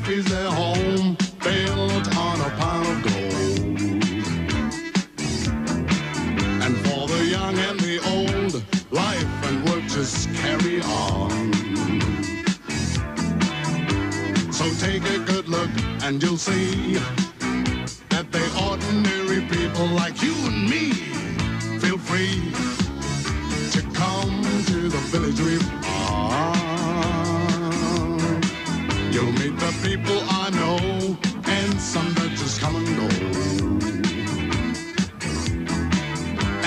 life is their home, built on a pile of gold. And for the young and the old, life and work just carry on. So take a good look and you'll see that they ordinary people like you and me. Feel free to come to the village we are. You'll meet the people I know and some that just come and go.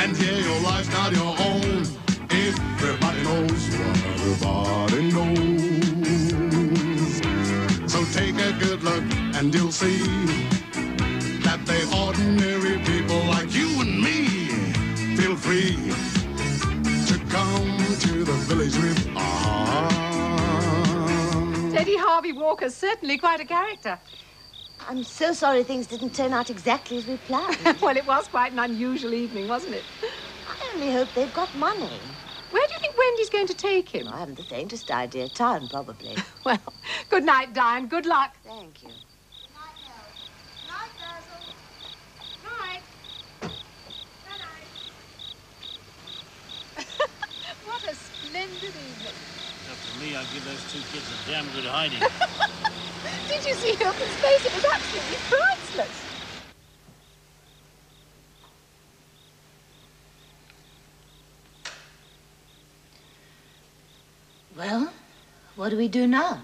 And here your life's not your own. Everybody knows what everybody knows. So take a good look and you'll see that they ordinary people like you and me. Feel free to come to the village with Teddy Harvey Walker's certainly quite a character. I'm so sorry things didn't turn out exactly as we planned. Well, it was quite an unusual evening, wasn't it? I only hope they've got money. Where do you think Wendy's going to take him? I haven't the faintest idea. Town, probably. Well, good night, Diane. Good luck. Thank you. Night, Nell. Night, Basil. Night. Night. What a splendid evening. For me, I'd give those two kids a damn good hiding. Did you see Hilton's face? It was absolutely priceless. Well, what do we do now?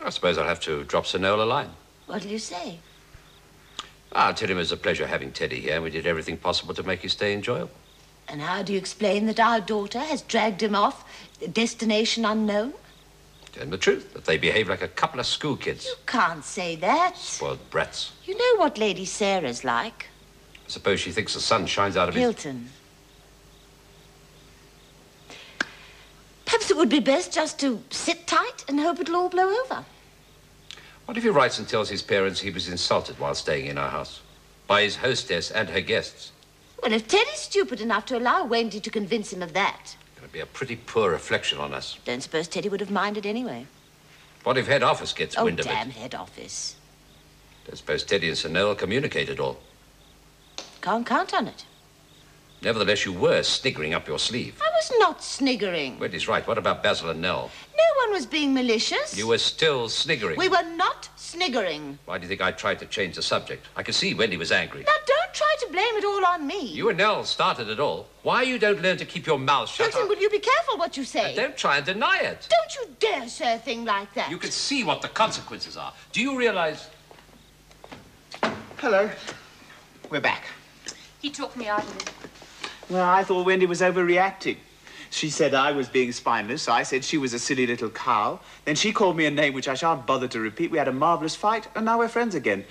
I suppose I'll have to drop Sir Noel a line. What'll you say? I'll tell him it was a pleasure having Teddy here. We did everything possible to make his stay enjoyable. And how do you explain that our daughter has dragged him off, destination unknown? Tell him the truth, that they behave like a couple of school kids. You can't say that. Spoiled brats. You know what Lady Sarah's like. I suppose she thinks the sun shines out of his... Hilton. Perhaps it would be best just to sit tight and hope it'll all blow over. What if he writes and tells his parents he was insulted while staying in our house? By his hostess and her guests. Well, if Teddy's stupid enough to allow Wendy to convince him of that... It'll be a pretty poor reflection on us. Don't suppose Teddy would have minded anyway. What if head office gets wind of it? Oh, damn head office. Don't suppose Teddy and Sir Noel communicate at all. Can't count on it. Nevertheless, you were sniggering up your sleeve. I was not sniggering. Wendy's right. What about Basil and Nell? No one was being malicious. You were still sniggering. We were not sniggering. Why do you think I tried to change the subject? I could see Wendy was angry. Now, don't try to blame it all on me. You and Nell started it all. Why you don't learn to keep your mouth shut? Hilton, will you be careful what you say? And don't try and deny it. Don't you dare say a thing like that. You can see what the consequences are. Do you realize... Hello. We're back. He took me out of it. Well, I thought Wendy was overreacting. She said I was being spineless. I said she was a silly little cow. Then she called me a name which I shan't bother to repeat. We had a marvellous fight, and now we're friends again.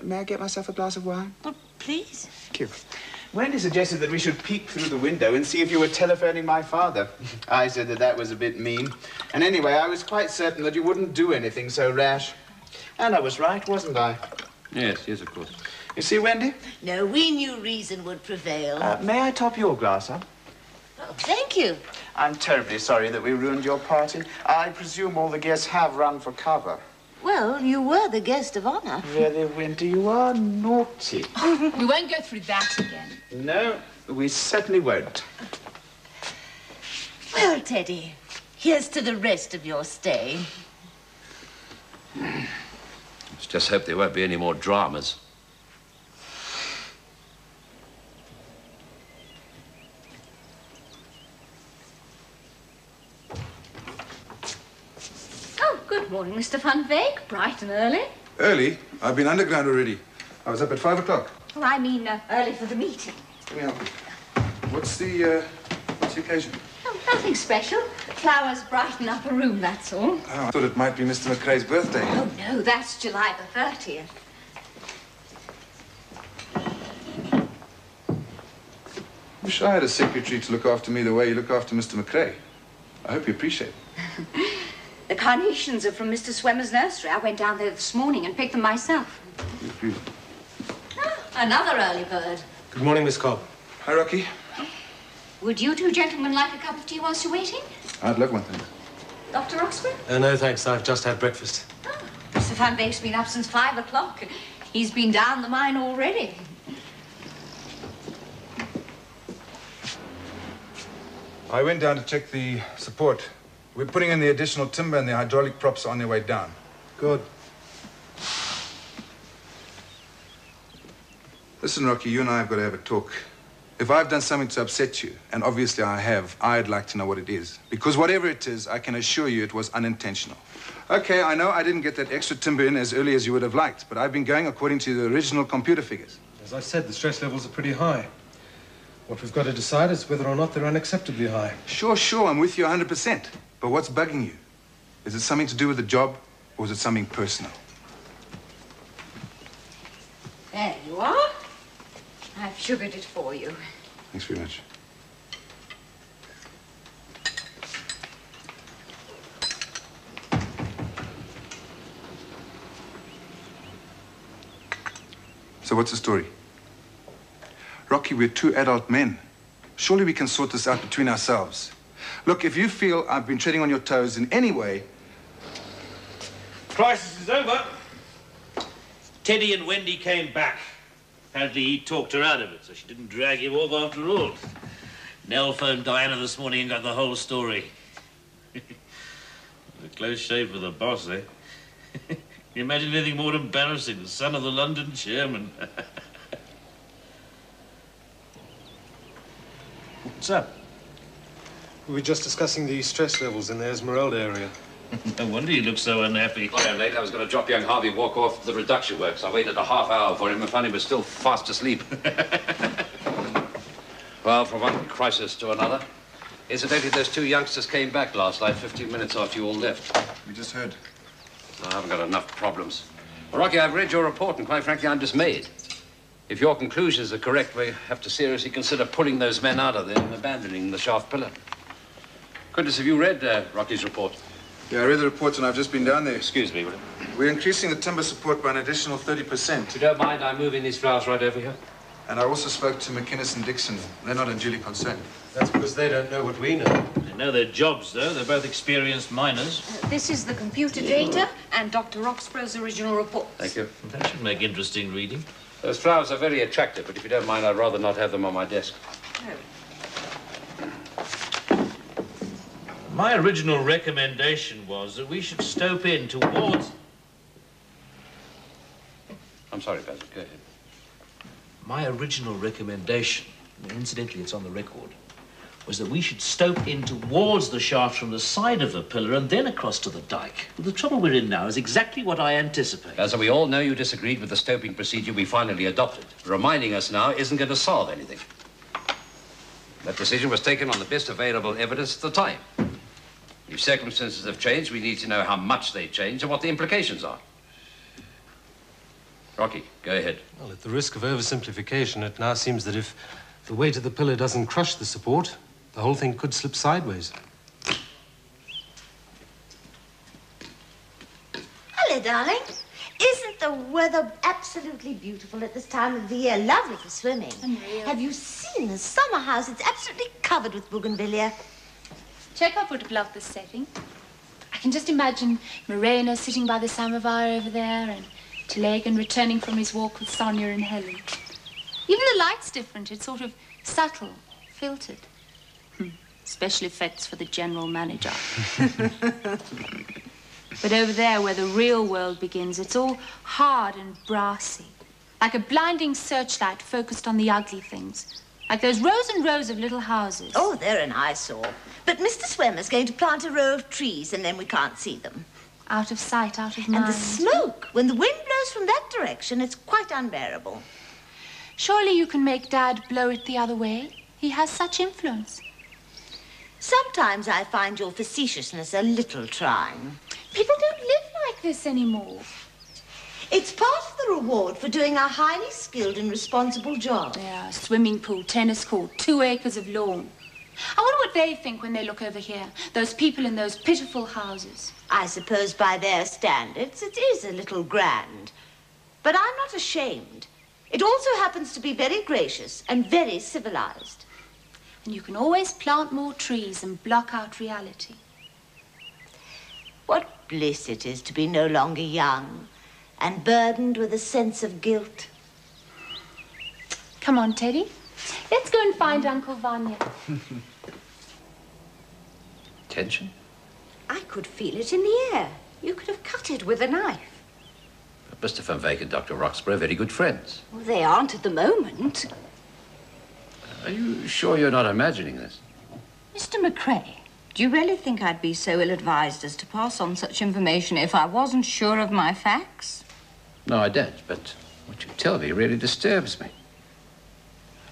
May I get myself a glass of wine? Oh, please. Thank you. Wendy suggested that we should peek through the window and see if you were telephoning my father. I said that was a bit mean. And anyway, I was quite certain that you wouldn't do anything so rash. And I was right, wasn't I? Yes, of course. You see, Wendy? No, we knew reason would prevail. May I top your glass up? Oh, thank you. I'm terribly sorry that we ruined your party. I presume all the guests have run for cover. Well, you were the guest of honor. Really, Wendy, you are naughty. We won't go through that again. No, we certainly won't. Well, Teddy, here's to the rest of your stay. Let's just hope there won't be any more dramas. Good morning, Mr. Van Veek. Bright and early. Early? I've been underground already. I was up at 5 o'clock. Well, I mean early for the meeting. Let me help you. What's the occasion? Oh, nothing special. Flowers brighten up a room, that's all. Oh, I thought it might be Mr. McRae's birthday. Oh, no, that's July the 30th. Wish I had a secretary to look after me the way you look after Mr. McRae. I hope you appreciate it. The carnations are from Mr. Swemmer's nursery. I went down there this morning and picked them myself. Another early bird. Good morning, Miss Cobb. Hi, Rocky. Would you two gentlemen like a cup of tea whilst you're waiting? I'd love one, thanks. Dr. Oxford? No, thanks. I've just had breakfast. Oh. Van Beek's been up since 5 o'clock. He's been down the mine already. I went down to check the support. We're putting in the additional timber and the hydraulic props are on their way down. Good. Listen, Rocky, you and I have got to have a talk. If I've done something to upset you, and obviously I have, I'd like to know what it is. Because whatever it is, I can assure you it was unintentional. Okay, I know I didn't get that extra timber in as early as you would have liked, but I've been going according to the original computer figures. As I said, the stress levels are pretty high. What we've got to decide is whether or not they're unacceptably high. Sure, I'm with you 100%. But what's bugging you? Is it something to do with the job, or is it something personal? There you are. I've sugared it for you. Thanks very much. So what's the story? Rocky, we're two adult men. Surely we can sort this out between ourselves. Look, if you feel I've been treading on your toes in any way... Crisis is over. Teddy and Wendy came back. Apparently he talked her out of it, so she didn't drag him off after all. Nell phoned Diana this morning and got the whole story. A close shave for the boss, eh? Can you imagine anything more embarrassing? The son of the London chairman. What's up? We were just discussing the stress levels in the Esmeralda area. No wonder you look so unhappy. Sorry I'm late. I was going to drop young Harvey walk off to the reduction works. I waited a half hour for him and found he was still fast asleep. Well, from one crisis to another. Incidentally, those two youngsters came back last night, 15 minutes after you all left. We just heard. I haven't got enough problems. Well, Rocky, I've read your report, and quite frankly, I'm dismayed. If your conclusions are correct, we have to seriously consider pulling those men out of there and abandoning the shaft pillar. Goodness, have you read Rocky's report? Yeah, I read the reports and I've just been down there. Excuse me, will you? We're increasing the timber support by an additional 30%. If you don't mind, I'm moving these flowers right over here. And I also spoke to McInnes and Dixon. They're not unduly concerned. That's because they don't know what we know. They know their jobs, though. They're both experienced miners. This is the computer data and Dr. Roxborough's original report. Thank you. That should make interesting reading. Those flowers are very attractive, but if you don't mind, I'd rather not have them on my desk. Oh. My original recommendation was that we should stope in towards... I'm sorry, Basil. Go ahead. My original recommendation, and incidentally it's on the record, was that we should stope in towards the shaft from the side of the pillar and then across to the dike. Well, the trouble we're in now is exactly what I anticipated. Basil, we all know you disagreed with the stoping procedure we finally adopted. Reminding us now isn't going to solve anything. That decision was taken on the best available evidence at the time. If circumstances have changed, we need to know how much they changed and what the implications are. Rocky, go ahead. Well, at the risk of oversimplification, it now seems that if the weight of the pillar doesn't crush the support, the whole thing could slip sideways. Hello, darling. Isn't the weather absolutely beautiful at this time of the year? Lovely for swimming. Unreal. Have you seen the summer house? It's absolutely covered with bougainvillea. Chekhov would have loved this setting. I can just imagine Moreno sitting by the samovar over there and Telegan returning from his walk with Sonia and Helen. Even the light's different. It's sort of subtle, filtered. Special effects for the general manager. But over there, where the real world begins, it's all hard and brassy. Like a blinding searchlight focused on the ugly things. Like those rows and rows of little houses. Oh, they're an eyesore. But Mr. Swemmer's going to plant a row of trees and then we can't see them. Out of sight, out of mind. And the smoke, when the wind blows from that direction, it's quite unbearable. Surely you can make Dad blow it the other way. He has such influence. Sometimes I find your facetiousness a little trying. People don't live like this anymore. It's part of the reward for doing a highly skilled and responsible job. Yeah, swimming pool, tennis court, 2 acres of lawn. I wonder what they think when they look over here. Those people in those pitiful houses. I suppose by their standards, it is a little grand. But I'm not ashamed. It also happens to be very gracious and very civilized. And you can always plant more trees and block out reality. What bliss it is to be no longer young and burdened with a sense of guilt. Come on, Teddy. Let's go and find Uncle Vanya. Tension? I could feel it in the air. You could have cut it with a knife. But Mr. Van Wyk and Dr. Roxburgh are very good friends. Well, they aren't at the moment. Are you sure you're not imagining this? Mr. McCrae, do you really think I'd be so ill-advised as to pass on such information if I wasn't sure of my facts? No, I don't, but what you tell me really disturbs me.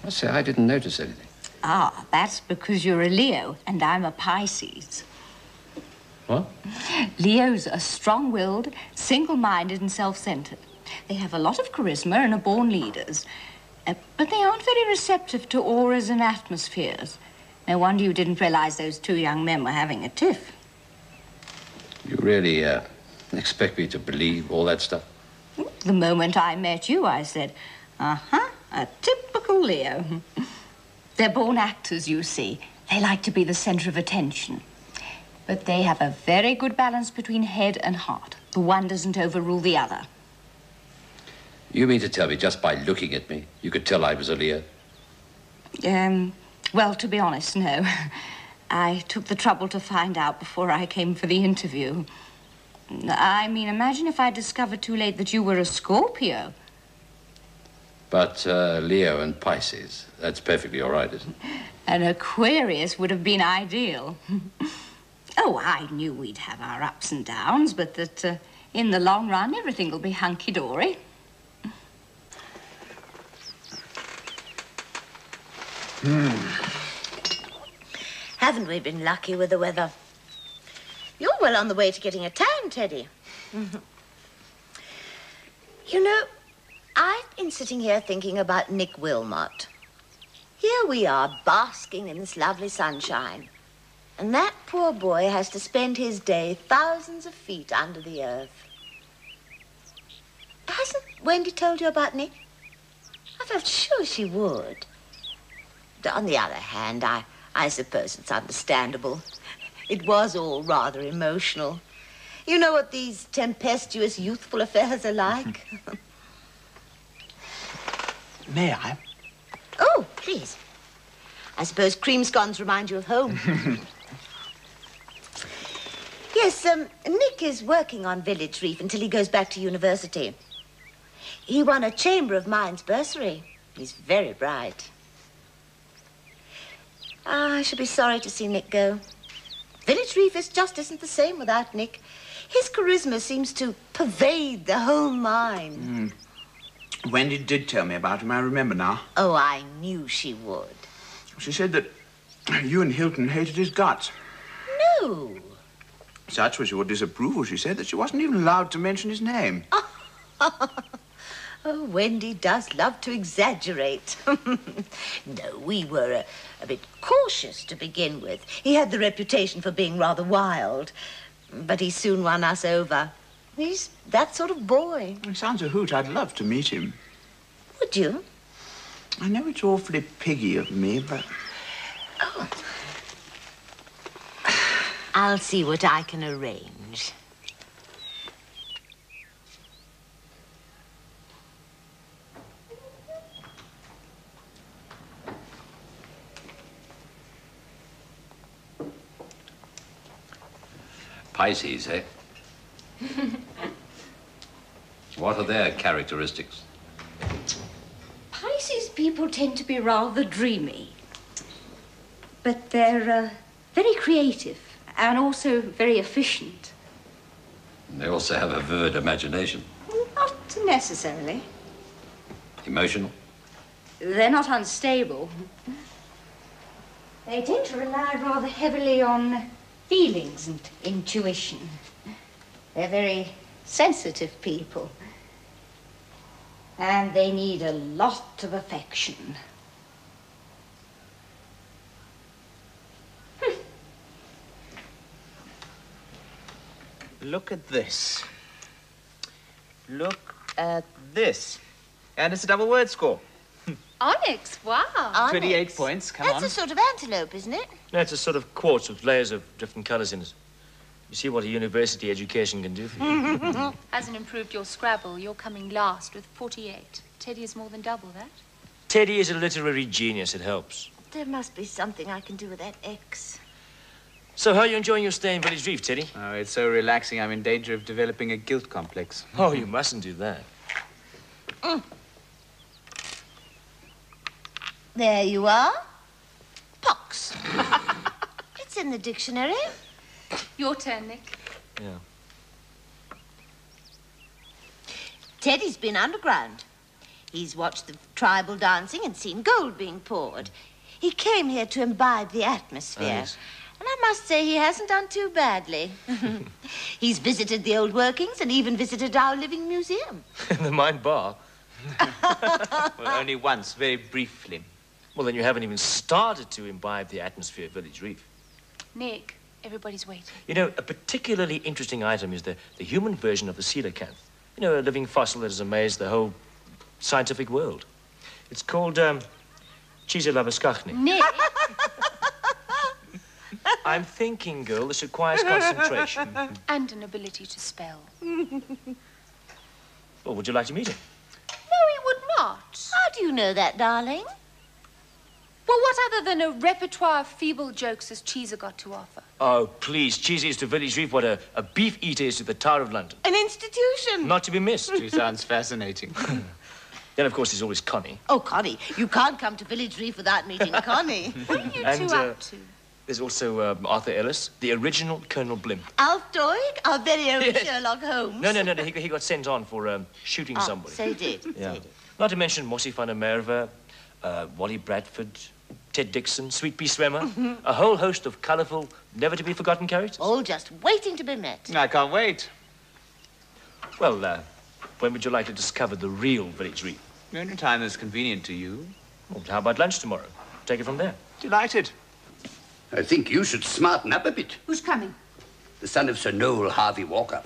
I must say, I didn't notice anything. Ah, that's because you're a Leo and I'm a Pisces. What? Leos are strong-willed, single-minded and self-centered. They have a lot of charisma and are born leaders. But they aren't very receptive to auras and atmospheres. No wonder you didn't realize those two young men were having a tiff. You really expect me to believe all that stuff? The moment I met you, I said, uh-huh, a typical Leo. They're born actors, you see. They like to be the center of attention. But they have a very good balance between head and heart. The one doesn't overrule the other. You mean to tell me just by looking at me, you could tell I was a Leo? Well, to be honest, no. I took the trouble to find out before I came for the interview. I mean, imagine if I discovered too late that you were a Scorpio. But Leo and Pisces, that's perfectly all right, isn't it? An Aquarius would have been ideal. Oh, I knew we'd have our ups and downs, but that in the long run, everything will be hunky-dory. Haven't we been lucky with the weather? You're well on the way to getting a tan, Teddy. You know, I've been sitting here thinking about Nick Wilmot. Here we are, basking in this lovely sunshine. And that poor boy has to spend his day thousands of feet under the earth. Hasn't Wendy told you about Nick? I felt sure she would. On the other hand, I suppose it's understandable. It was all rather emotional. You know what these tempestuous youthful affairs are like. May I? Oh, please. I suppose cream scones remind you of home. Yes, Nick is working on Village Reef until he goes back to university. He won a Chamber of Mines bursary. He's very bright. I should be sorry to see Nick go. Village Reef just isn't the same without Nick. His charisma seems to pervade the whole mine. Wendy did tell me about him, I remember now. Oh, I knew she would. She said that you and Hilton hated his guts. No. Such was your disapproval, she said, that she wasn't even allowed to mention his name. Oh, Wendy does love to exaggerate. No, we were a bit cautious to begin with. He had the reputation for being rather wild, but he soon won us over. He's that sort of boy. He sounds a hoot. I'd love to meet him. Would you? I know it's awfully piggy of me, but... Oh. I'll see what I can arrange. Pisces, eh? What are their characteristics? Pisces people tend to be rather dreamy. But they're very creative and also very efficient. They also have a vivid imagination. Not necessarily. Emotional? They're not unstable. They tend to rely rather heavily on feelings and intuition. They're very sensitive people. And they need a lot of affection. Look at this. Look at this. And it's a double word score. Onyx, wow. Onyx. 28 points, come That's on. a sort of antelope, isn't it? No, it's a sort of quartz with layers of different colours in it. You see what a university education can do for you. Hasn't improved your Scrabble. You're coming last with 48. Teddy is more than double that. Teddy is a literary genius. It helps. There must be something I can do with that X. So how are you enjoying your stay in Village Reef, Teddy? Oh, it's so relaxing. I'm in danger of developing a guilt complex. Oh, you mustn't do that. There you are. Pox. It's in the dictionary. Your turn, Nick. Yeah. Teddy's been underground. He's watched the tribal dancing and seen gold being poured. He came here to imbibe the atmosphere. Yes. And I must say he hasn't done too badly. He's visited the old workings and even visited our living museum. The Mine Bar? Well, only once, very briefly. Well, then you haven't even started to imbibe the atmosphere of Village Reef. Nick, everybody's waiting. You know, a particularly interesting item is the human version of the coelacanth. You know, a living fossil that has amazed the whole scientific world. It's called, Chiselabascachni. Nick! I'm thinking, girl, this requires concentration. And an ability to spell. Well, would you like to meet him? No, he would not. How do you know that, darling? Well, what other than a repertoire of feeble jokes has Cheeser got to offer? Oh, please, Cheesy is to Village Reef what a beef eater is to the Tower of London. An institution. Not to be missed. She sounds fascinating. Then, of course, there's always Connie. Oh, Connie. You can't come to Village Reef without meeting Connie. What are you And, two up to? There's also Arthur Ellis, the original Colonel Blimp. Alf Doig, our very own Sherlock Holmes. No, he got sent on for shooting somebody. So he did. Yeah. So he did. Not to mention Mossy van der Merwe, Wally Bradford, Ted Dixon, Sweet Pea Swimmer, a whole host of colourful, never-to-be-forgotten characters. All just waiting to be met. I can't wait. Well, when would you like to discover the real Village Reef? Any time that's convenient to you. Well, how about lunch tomorrow? Take it from there. Delighted. I think you should smarten up a bit. Who's coming? The son of Sir Noel Harvey Walker.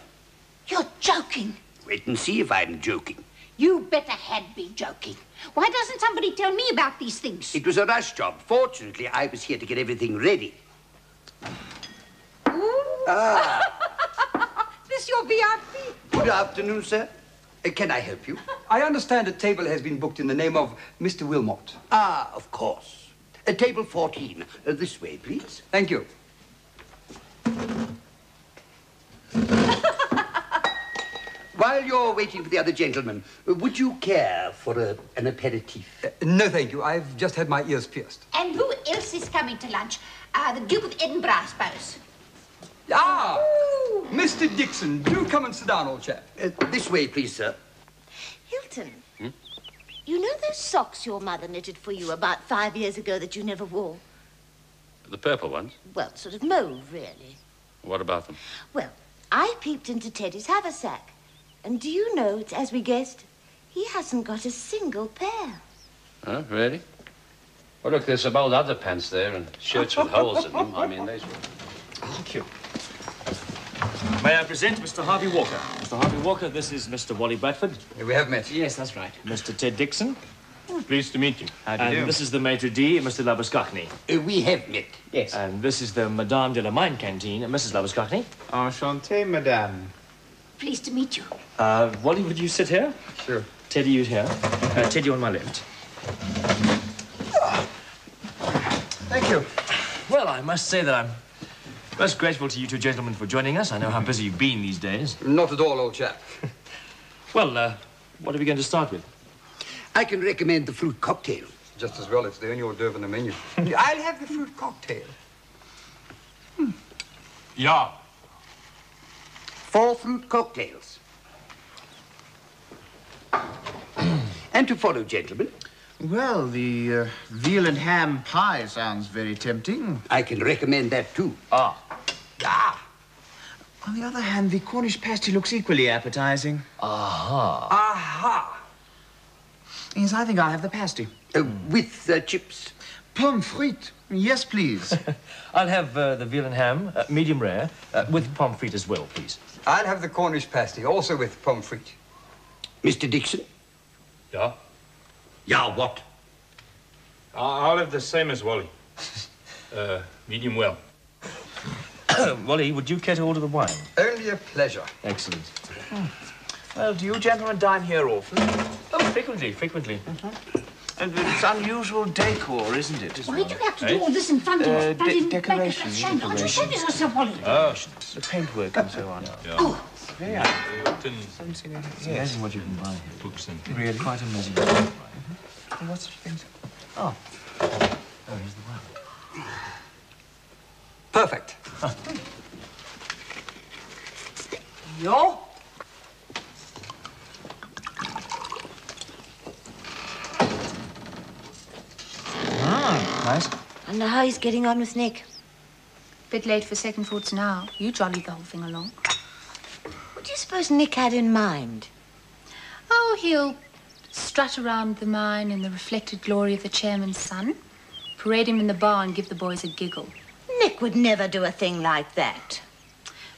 You're joking. Wait and see if I'm joking. You better had be joking. Why doesn't somebody tell me about these things? It was a rush job. Fortunately, I was here to get everything ready. This your VIP? Good afternoon, sir. Can I help you? I understand a table has been booked in the name of Mr. Wilmot. Ah, of course. Table 14. This way, please. Thank you. While you're waiting for the other gentlemen, would you care for an aperitif? No, thank you. I've just had my ears pierced. And who else is coming to lunch? The Duke of Edinburgh, I suppose. Ah! Mr. Dixon, do come and sit down, old chap. This way, please, sir. Hilton, you know those socks your mother knitted for you about 5 years ago that you never wore? The purple ones? Well, sort of mauve, really. What about them? Well, I peeped into Teddy's haversack. And do you know, it's as we guessed, he hasn't got a single pair. Oh, really? Well, look, there's some old underpants there and shirts with holes in them. I mean, those were... Thank you. May I present Mr. Harvey Walker? Mr. Harvey Walker, this is Mr. Wally Bradford. We have met. Yes, that's right. Mr. Ted Dixon. Pleased to meet you. How do you do? And this is the maitre d', Mr. Labuschagne. We have met. Yes. And this is the Madame de la Mine Canteen, Mrs. Labuschagne. Enchanté, madame. Pleased to meet you. Wally, would you sit here? Sure. Teddy, you here. Teddy on my left. Thank you. Well, I must say that I'm most grateful to you two gentlemen for joining us. I know how busy you've been these days. Not at all, old chap. Well, what are we going to start with? I can recommend the fruit cocktail. Just as well. It's the only hors d'oeuvre on the menu. I'll have the fruit cocktail. Yeah. 4 fruit cocktails. And to follow, gentlemen. Well, the veal and ham pie sounds very tempting. I can recommend that, too. Ah. On the other hand, the Cornish pasty looks equally appetizing. Aha. Aha! Yes, I think I'll have the pasty. With chips. Pommes frites. Yes, please. I'll have the veal and ham, medium rare, with pommes frites as well, please. I'll have the Cornish pasty, also with pommes frites. Mr. Dixon? Yeah? Yeah, what? I'll have the same as Wally. Medium well. Wally, would you care to order the wine? Only a pleasure. Excellent. Well, do you gentlemen dine here often? Oh, frequently. And it's unusual decor, isn't it? Why do you have to do all this in front of Decorations. Can't you save yourself, Wally? Oh, the paintwork and so on. Oh. Yeah. It's amazing what you can buy here. Books and Really? Quite amazing. What sort of things? Oh. Oh, here's the wine. Perfect. Yo. Nice. I know how he's getting on with Nick. Bit late for second thoughts now. You jollied the whole thing along. What do you suppose Nick had in mind? Oh, he'll strut around the mine in the reflected glory of the chairman's son, parade him in the bar and give the boys a giggle. Nick would never do a thing like that.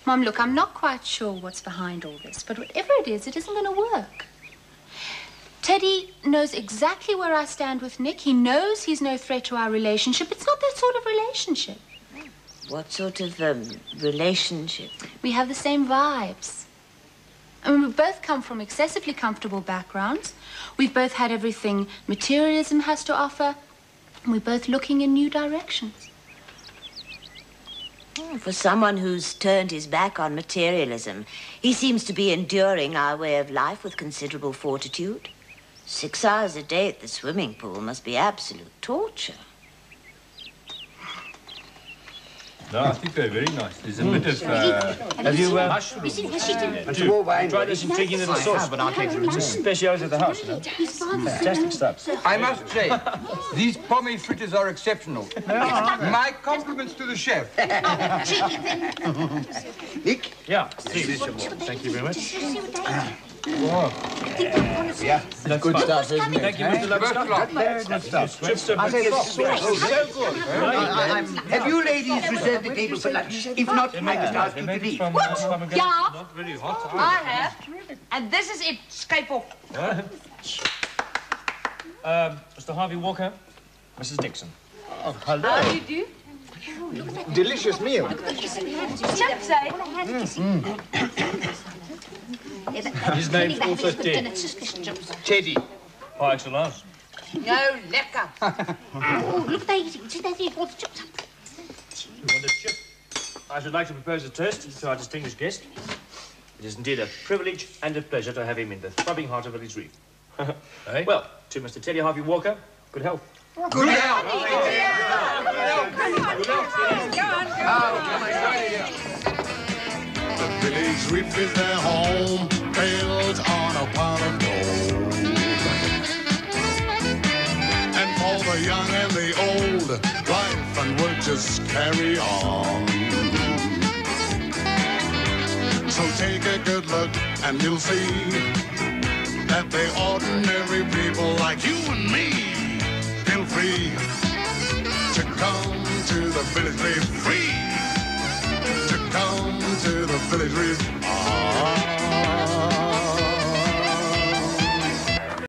Mom, look, I'm not quite sure what's behind all this, but whatever it isn't going to work. Teddy knows exactly where I stand with Nick. He knows he's no threat to our relationship. It's not that sort of relationship. What sort of relationship? We have the same vibes. I mean, we both come from excessively comfortable backgrounds. We've both had everything materialism has to offer. And we're both looking in new directions. For someone who's turned his back on materialism, he seems to be enduring our way of life with considerable fortitude. 6 hours a day at the swimming pool must be absolute torture. No, I think they're very nice. There's a bit of... Have you, mushrooms? And more wine. Tried this intriguing little sauce, but I'll take it. It's a speciality of the house, you know. Fantastic stuff. I must say, these pommes frites are exceptional. My compliments to the chef. Nick? Yeah, please. Thank you very much. Yeah, good stuff, isn't it? Thank you, Mr. Lovestock. Good stuff. I say the sauce is so good. Have you ladies reserved the table for lunch? If not, I must ask you to leave. Yeah, Not very hot. I have. And this is it. Skype off. Mr. Harvey Walker, Mrs. Dixon. Oh, hello. How do you do? Delicious meal. Chaps, eh? His name's also Ted. Teddy. Par excellence. No, lekker. Oh, look, they eating. See, they eat all the chips. You want a chip? I should like to propose a toast to our distinguished guest. It is indeed a privilege and a pleasure to have him in the throbbing heart of Village Reef. Well, to Mr. Teddy Harvey Walker, good health. Good health. The Village Reef is their home, built on a pot of gold. And for the young and the old, life and work just carry on. So take a good look and you'll see that they ordinary people like you and me feel free to come to the Village Reef, free to come to the Village Reef.